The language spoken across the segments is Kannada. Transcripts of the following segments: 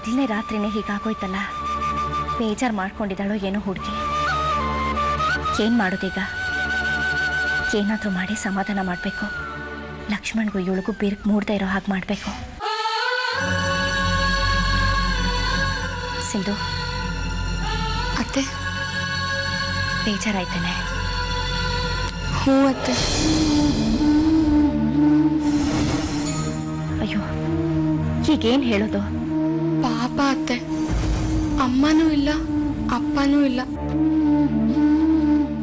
ಮೊದಲನೇ ರಾತ್ರಿನೇ ಹೀಗಾಗೋಯ್ತಲ್ಲ, ಬೇಜಾರು ಮಾಡ್ಕೊಂಡಿದ್ದಾಳೋ ಏನೋ ಹುಡುಗಿ. ಏನು ಮಾಡೋದೀಗ? ಏನಾದರೂ ಮಾಡಿ ಸಮಾಧಾನ ಮಾಡಬೇಕು. ಲಕ್ಷ್ಮಣ್ಗೂ ಇವಳಿಗೂ ಬಿರುಕು ಮೂಡದೇ ಇರೋ ಹಾಗೆ ಮಾಡಬೇಕು. ಸಿಂಧು ಅತ್ತೆ, ಬೇಜಾರಾಯ್ತಾನೆ? ಹ್ಞೂ ಅತ್ತೆ. ಅಯ್ಯೋ, ಈಗೇನು ಹೇಳೋದು? ಪಾಪ ಅತ್ತೆ, ಅಮ್ಮನೂ ಇಲ್ಲ ಅಪ್ಪನೂ ಇಲ್ಲ.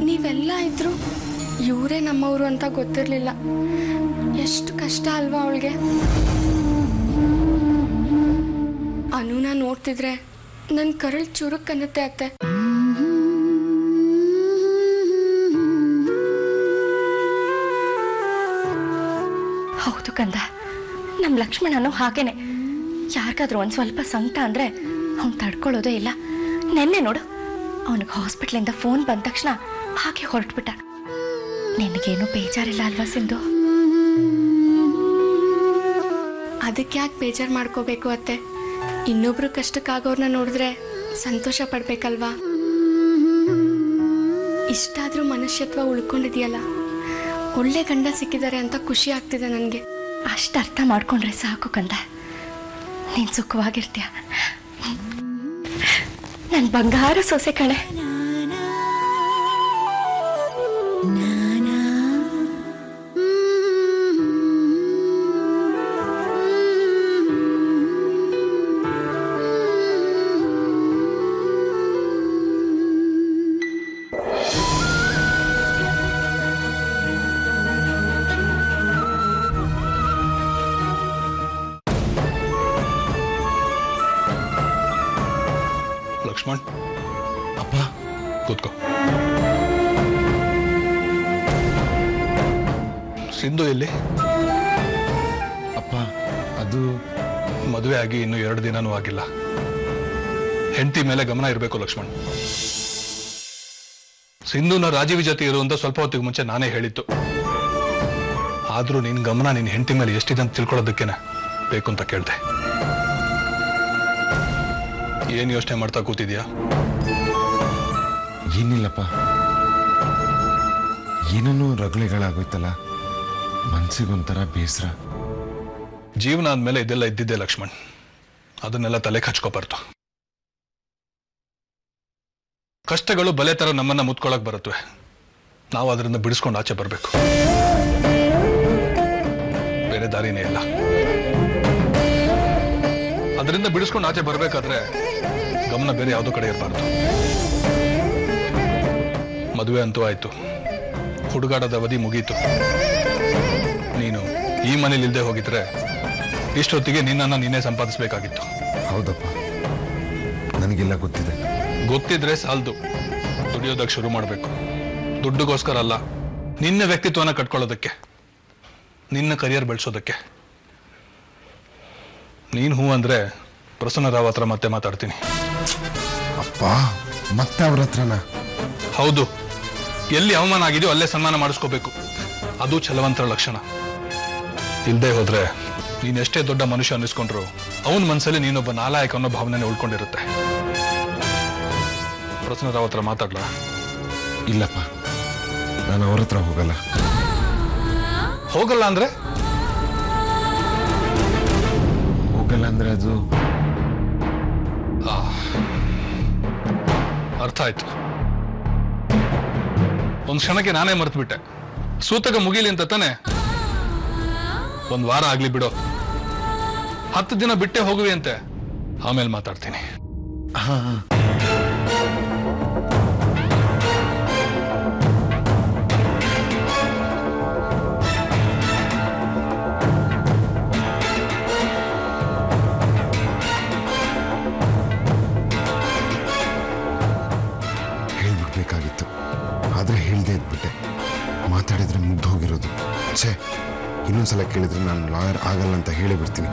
ನೀವೆಲ್ಲ ಇದ್ರು ಇವರೇ ನಮ್ಮವರು ಅಂತ ಗೊತ್ತಿರಲಿಲ್ಲ. ಎಷ್ಟು ಕಷ್ಟ ಅಲ್ವಾ ಅವಳಿಗೆ. ಅನುನ ನೋಡ್ತಿದ್ರೆ ನನ್ನ ಕರಳು ಚುರುಕ್ ಅತ್ತೆ. ಹೌದು ಕಂದ, ನಮ್ಮ ಲಕ್ಷ್ಮಣನು ಹಾಗೇನೆ. ಯಾರಿಗಾದ್ರೂ ಒಂದು ಸ್ವಲ್ಪ ಸಂಕಟ ಅಂದರೆ ಅವ್ನು ತಡ್ಕೊಳ್ಳೋದೇ ಇಲ್ಲ. ನೆನ್ನೆ ನೋಡು, ಅವನಿಗೆ ಹಾಸ್ಪಿಟ್ಲಿಂದ ಫೋನ್ ಬಂದ ತಕ್ಷಣ ಹಾಗೆ ಹೊರಟ್ಬಿಟ್ಟ. ನಿನಗೇನು ಬೇಜಾರಿಲ್ಲ ಅಲ್ವಾ ಸಿಂಧು? ಅದಕ್ಕೆ ಯಾಕೆ ಬೇಜಾರು ಮಾಡ್ಕೋಬೇಕು ಅತ್ತೆ? ಇನ್ನೊಬ್ರು ಕಷ್ಟಕ್ಕಾಗೋರ್ನ ನೋಡಿದ್ರೆ ಸಂತೋಷ ಪಡ್ಬೇಕಲ್ವಾ? ಇಷ್ಟಾದ್ರೂ ಮನುಷ್ಯತ್ವ ಉಳ್ಕೊಂಡಿದೆಯಲ್ಲ. ಒಳ್ಳೆ ಗಂಡ ಸಿಕ್ಕಿದ್ದಾರೆ ಅಂತ ಖುಷಿ ಆಗ್ತಿದೆ ನನಗೆ. ಅಷ್ಟು ಅರ್ಥ ಮಾಡ್ಕೊಂಡ್ರೆ ಸಾಕು ಕಂದ, ನೀನು ಸುಖವಾಗಿರ್ತೀಯ. ನನ್ನ ಬಂಗಾರ ಸೊಸೆ ಕಣೆ. ಲಕ್ಷ್ಮಣ್, ಅಪ್ಪ ಕೂತ್ಕೋ. ಸಿಂಧು ಎಲ್ಲಿ? ಅಪ್ಪ, ಅದು ಮದುವೆ ಆಗಿ ಇನ್ನು 2 ದಿನನೂ ಆಗಿಲ್ಲ. ಹೆಂಡತಿ ಮೇಲೆ ಗಮನ ಇರಬೇಕು ಲಕ್ಷ್ಮಣ್. ಸಿಂಧುನ ರಾಜೀವಿ ಜೊತೆ ಇರು ಅಂತ ಸ್ವಲ್ಪ ಹೊತ್ತಿಗೆ ಮುಂಚೆ ನಾನೇ ಹೇಳಿತ್ತು. ಆದ್ರೂ ನಿನ್ ಗಮನ ನಿನ್ ಹೆಂಡತಿ ಮೇಲೆ ಎಷ್ಟಿದೆ ಅಂತ ತಿಳ್ಕೊಳ್ಳೋದಕ್ಕೇನೆ ಬೇಕು ಅಂತ ಕೇಳ್ದೆ. ಏನ್ ಯೋಚನೆ ಮಾಡ್ತಾ ಕೂತಿದ್ಯಾ? ಏನಿಲ್ಲಪ್ಪ, ಏನನ್ನೂ ರಗಳೆಗಳಾಗೋಯ್ತಲ್ಲ, ಮನ್ಸಿಗೊಂಥರ ಬೇಸರ. ಜೀವನ ಆದ್ಮೇಲೆ ಇದೆಲ್ಲ ಇದ್ದಿದ್ದೆ ಲಕ್ಷ್ಮಣ್, ಅದನ್ನೆಲ್ಲ ತಲೆಗೆ ಹಚ್ಕೋಬಾರ್ದು. ಕಷ್ಟಗಳು ಬಲೆ ತರ ನಮ್ಮನ್ನ ಮುತ್ಕೊಳಕ್ ಬರುತ್ತವೆ. ನಾವು ಅದರಿಂದ ಬಿಡಿಸ್ಕೊಂಡು ಆಚೆ ಬರಬೇಕು. ಬೇರೆ ದಾರಿನೇ ಇಲ್ಲ. ಅದರಿಂದ ಬಿಡಿಸ್ಕೊಂಡು ಆಚೆ ಬರ್ಬೇಕಾದ್ರೆ ಗಮನ ಬೇರೆ ಯಾವುದೋ ಕಡೆ ಇರಬಾರ್ದು. ಮದುವೆ ಅಂತೂ ಆಯ್ತು, ಹುಡುಗಾಟದ ಅವಧಿ ಮುಗೀತು. ನೀನು ಈ ಮನೇಲಿ ಇಲ್ದೆ ಹೋಗಿದ್ರೆ ಇಷ್ಟೊತ್ತಿಗೆ ನಿನ್ನನ್ನು ನೀನೇ ಸಂಪಾದಿಸಬೇಕಾಗಿತ್ತು. ಹೌದಪ್ಪ, ನನಗೆಲ್ಲ ಗೊತ್ತಿದೆ. ಗೊತ್ತಿದ್ರೆ ಸಾಲದು, ದುಡಿಯೋದಕ್ಕೆ ಶುರು ಮಾಡಬೇಕು. ದುಡ್ಡುಗೋಸ್ಕರ ಅಲ್ಲ, ನಿನ್ನ ವ್ಯಕ್ತಿತ್ವನ ಕಟ್ಕೊಳ್ಳೋದಕ್ಕೆ, ನಿನ್ನ ಕರಿಯರ್ ಬೆಳೆಸೋದಕ್ಕೆ. ನೀನು ಹೂ ಅಂದ್ರೆ ಪ್ರಸನ್ನ ರಾವ್ ಹತ್ರ ಮತ್ತೆ ಮಾತಾಡ್ತೀನಿ. ಅಪ್ಪ, ಮತ್ತೆ ಅವ್ರ ಹತ್ರನ? ಹೌದು, ಎಲ್ಲಿ ಅವಮಾನ ಆಗಿದೆಯೋ ಅಲ್ಲೇ ಸನ್ಮಾನ ಮಾಡಿಸ್ಕೋಬೇಕು. ಅದು ಛಲವಂತರ ಲಕ್ಷಣ. ಇಲ್ದೇ ಹೋದ್ರೆ ನೀನೆಷ್ಟೇ ದೊಡ್ಡ ಮನುಷ್ಯ ಅನ್ನಿಸ್ಕೊಂಡ್ರು ಅವನ ಮನಸ್ಸಲ್ಲಿ ನೀನೊಬ್ಬ ನಾಲಾಯಕ ಅನ್ನೋ ಭಾವನೆ ಉಳ್ಕೊಂಡಿರುತ್ತೆ. ಪ್ರಸನ್ನ ರಾವ್ ಹತ್ರ ಮಾತಾಡ್ಲಾ? ಇಲ್ಲಪ್ಪ, ನಾನು ಅವ್ರ ಹತ್ರ ಹೋಗಲ್ಲ. ಹೋಗಲ್ಲ ಅಂದ್ರೆ? ಹೋಗಲ್ಲ ಅಂದ್ರೆ ಅದು ಅರ್ಥ ಆಯ್ತು. ಒಂದ್ ಕ್ಷಣಕ್ಕೆ ನಾನೇ ಮರ್ತು ಬಿಟ್ಟೆ. ಸೂತಕ ಮುಗಿಲಿ ಅಂತ ತಾನೆ. 1 ವಾರ ಆಗ್ಲಿ ಬಿಡೋ, 10 ದಿನ ಬಿಟ್ಟೆ ಹೋಗುವೆ ಅಂತೆ. ಆಮೇಲೆ ಮಾತಾಡ್ತೀನಿ. ಹಾ, ಹೇಳ್ಬಿಡ್ಬೇಕಾಗಿತ್ತು, ಆದ್ರೆ ಹೇಳ್ದೆ ಇದ್ಬಿಟ್ಟೆ. ಮಾತಾಡಿದ್ರೆ ಮುಗ್ದು ಹೋಗಿರೋದು. ಛೇ, ಇನ್ನೊಂದ್ಸಲ ಕೇಳಿದ್ರೆ ನಾನು ಲಾಯರ್ ಆಗಲ್ಲ ಅಂತ ಹೇಳಿ ಬರ್ತೀನಿ.